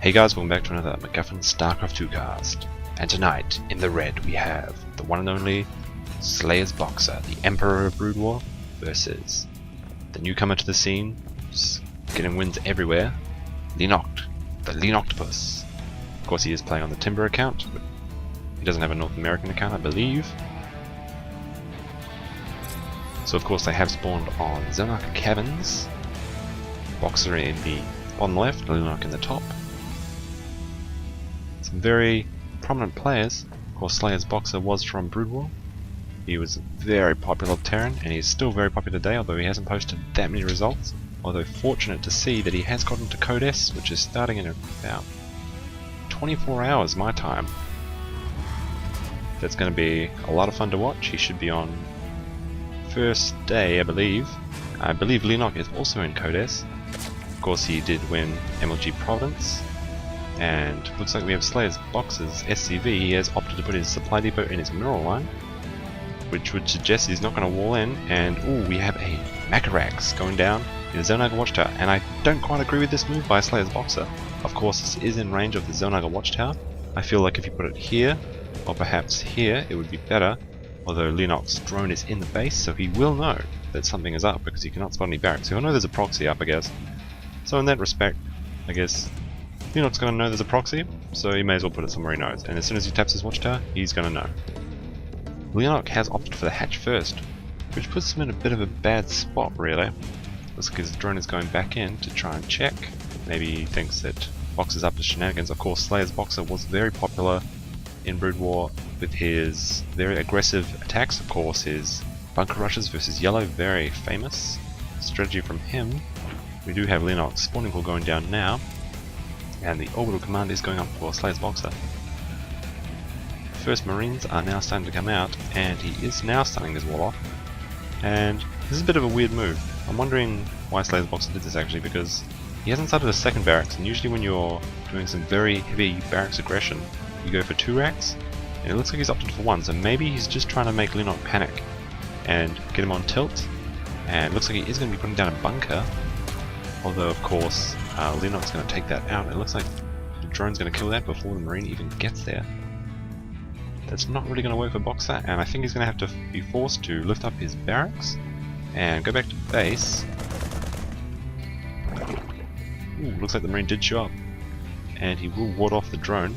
Hey guys, welcome back to another MacGuffin StarCraft 2 cast. And tonight, in the red, we have the one and only Slayer's Boxer, the Emperor of Broodwar, versus the newcomer to the scene, just getting wins everywhere, Leenock, the Leenocktopus. Of course, he is playing on the Timber account, but he doesn't have a North American account, I believe. So of course they have spawned on Xel'Naga Caverns, Boxer in the bottom left, Leenock in the top. Some very prominent players. Of course, Slayer's Boxer was from Broodwar. He was a very popular Terran, and he's still very popular today, although he hasn't posted that many results. Although fortunate to see that he has gotten to Code S, which is starting in about 24 hours my time. That's going to be a lot of fun to watch. He should be on first day, I believe. I believe Leenock is also in Code S. Of course, he did win MLG Providence. And looks like we have Slayer's Boxer's SCV. He has opted to put his supply depot in his mineral line, which would suggest he's not going to wall in. And ooh, we have a Macarax going down in the Xel'Naga Watchtower. And I don't quite agree with this move by Slayer's Boxer. Of course, this is in range of the Xel'Naga Watchtower. I feel like if you put it here, or perhaps here, it would be better. Although Leenock's drone is in the base, so he will know that something is up because he cannot spot any barracks. So he'll know there's a proxy up, I guess. So in that respect, I guess Leenock's going to know there's a proxy, so he may as well put it somewhere he knows. And as soon as he taps his watchtower, he's going to know. Leenock has opted for the hatch first, which puts him in a bit of a bad spot, really. Looks like his drone is going back in to try and check. Maybe he thinks that Boxer's up to shenanigans. Of course, Slayer's Boxer was very popular in Broodwar with his very aggressive attacks. Of course, his bunker rushes versus yellow, very famous strategy from him. We do have Leenock's spawning pool going down now, and the orbital command is going up for Slayer's Boxer. First Marines are now starting to come out, and he is now starting his wall off. And this is a bit of a weird move. I'm wondering why Slayer's Boxer did this actually, because he hasn't started a second barracks, and usually when you're doing some very heavy barracks aggression, you go for 2 racks, and it looks like he's opted for 1, so maybe he's just trying to make Leenock panic and get him on tilt. And it looks like he is going to be putting down a bunker, although of course Leenock's going to take that out. It looks like the drone's going to kill that before the Marine even gets there. That's not really going to work for Boxer, and I think he's going to have to be forced to lift up his barracks and go back to base. Ooh, looks like the Marine did show up, and he will ward off the drone.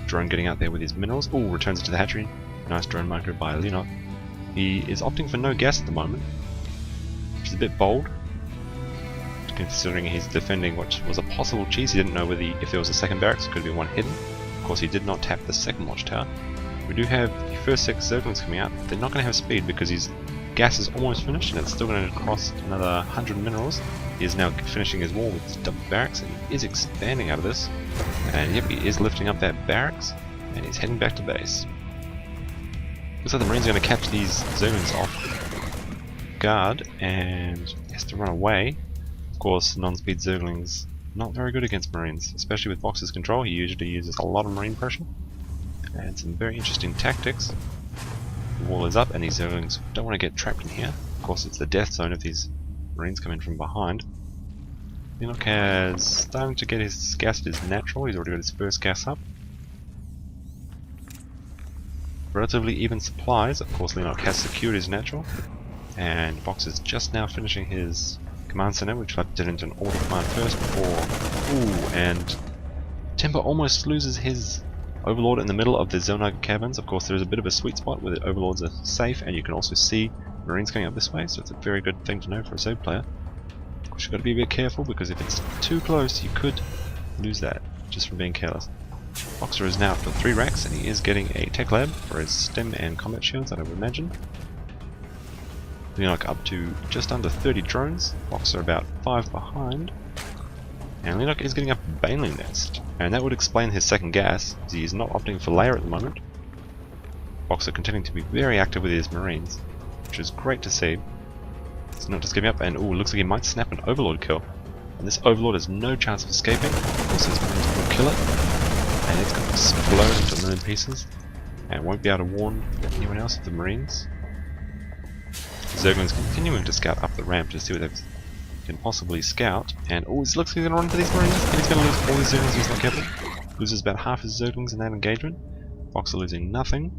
Drone getting out there with his minerals. Ooh, returns it to the hatchery. Nice drone micro by Leenock. He is opting for no gas at the moment, which is a bit bold, considering he's defending what was a possible cheese. He didn't know whether if there was a second barracks, it could be one hidden. Of course, he did not tap the second watchtower. We do have the first 6 Zerglings coming out. They're not going to have speed because his gas is almost finished, and it's still going to cost another 100 minerals. He is now finishing his wall with his double barracks, and he is expanding out of this. And yep, he is lifting up that barracks, and he's heading back to base. Looks like the Marine's going to catch these Zerglings off guard, and he has to run away. Of course, non-speed Zerglings not very good against Marines, especially with Boxer's control. He usually uses a lot of Marine pressure, and some very interesting tactics. The wall is up, and these Zerglings don't want to get trapped in here. Of course, it's the death zone if these Marines come in from behind. Leenock has starting to get his gas at his natural. He's already got his first gas up. Relatively even supplies. Of course, Leenock has secured his natural, and Boxer's just now finishing his command center, which I did into an order command first before. Ooh, and Timber almost loses his Overlord in the middle of the Xel'Naga Caverns. Of course, there is a bit of a sweet spot where the Overlords are safe, and you can also see Marines going up this way, so it's a very good thing to know for a Zerg player. Of course, you've got to be a bit careful, because if it's too close, you could lose that just from being careless. Boxer is now up for 3 racks, and he is getting a tech lab for his stem and combat shields, I would imagine. Leenock up to just under 30 drones, Boxer about 5 behind, and Leenock is getting up a Baneling Nest, and that would explain his second gas, as he is not opting for layer at the moment. Boxer continuing to be very active with his Marines, which is great to see. He's not just giving up, and ooh, looks like he might snap an Overlord kill. And this Overlord has no chance of escaping. Of course, his Marines will kill it, and it's going to explode into a million pieces, and won't be able to warn anyone else of the Marines. Zerglings continuing to scout up the ramp to see what they've can possibly scout. And oh, it looks like he's gonna run into these marines, and he's gonna lose all his zerglings if he's not careful. Loses about half his zerglings in that engagement. Fox are losing nothing.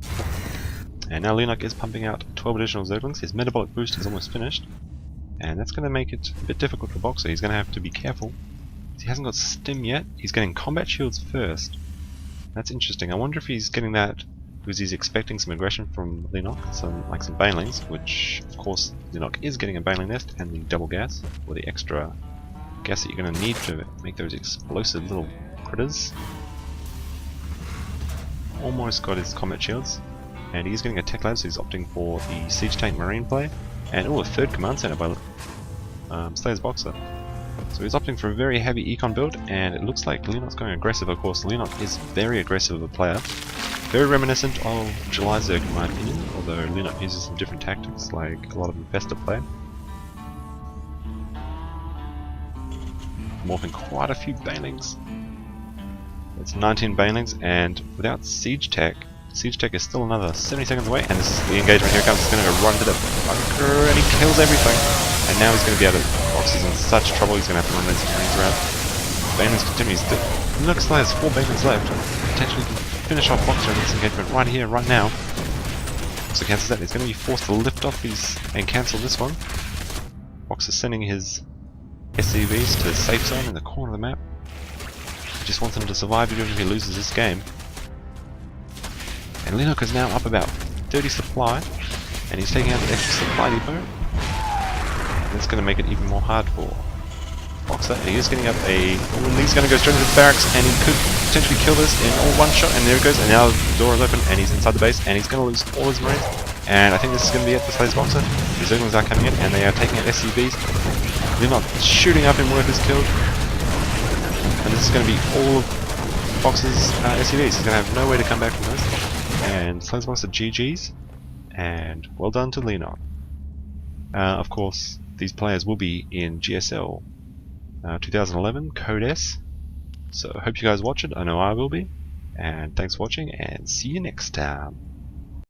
And now Leenock is pumping out 12 additional zerglings. His metabolic boost is almost finished. And that's going to make it a bit difficult for Boxer. He's going to have to be careful. He hasn't got stim yet. He's getting combat shields first. That's interesting. I wonder if he's getting that because he's expecting some aggression from Leenock, some banelings, which of course Leenock is getting a baneling nest and the double gas, or the extra gas that you're going to need to make those explosive little critters. Almost got his combat shields. And he's getting a tech lab, so he's opting for the Siege Tank Marine play. And a third command center by Slayer's Boxer. So he's opting for a very heavy econ build, and it looks like Leenock's going aggressive. Of course, Leenock is very aggressive of a player. Very reminiscent of July Zerg in my opinion, although Leenock uses some different tactics, like a lot of Infestor play. Morphing quite a few banelings. It's 19 banelings, and without Siege Tech is still another 70 seconds away, and this is the engagement. Here it comes. He's going to go run to the bunker, and he kills everything. And now he's going to be able to. Box is in such trouble. He's going to have to run his marines around. Banelings continues. It looks like there's 4 banelings left. Potentially can finish off Boxer in this engagement right here, right now. So cancels that. He's going to be forced to lift off these and cancel this one. Boxer sending his SCVs to safe zone in the corner of the map. He just wants them to survive even if he loses this game. And Leenock is now up about 30 supply, and he's taking out the extra supply depot. And that's going to make it even more hard for Boxer. And he is getting up a... Oh, he's going to go straight into the barracks, and he could potentially kill this in all one shot. And there it goes, and now the door is open, and he's inside the base, and he's going to lose all his marines. And I think this is going to be it for Slayer's Boxer. The Zerglings are coming in, and they are taking out SCVs. Leenock shooting up in workers killed. And this is going to be all of Boxer's SCVs. He's going to have no way to come back from this. And Slayer's Boxer GG's, and well done to Leenock. Of course, these players will be in GSL 2011 Code S, so hope you guys watch it. I know I will be, and thanks for watching, and see you next time.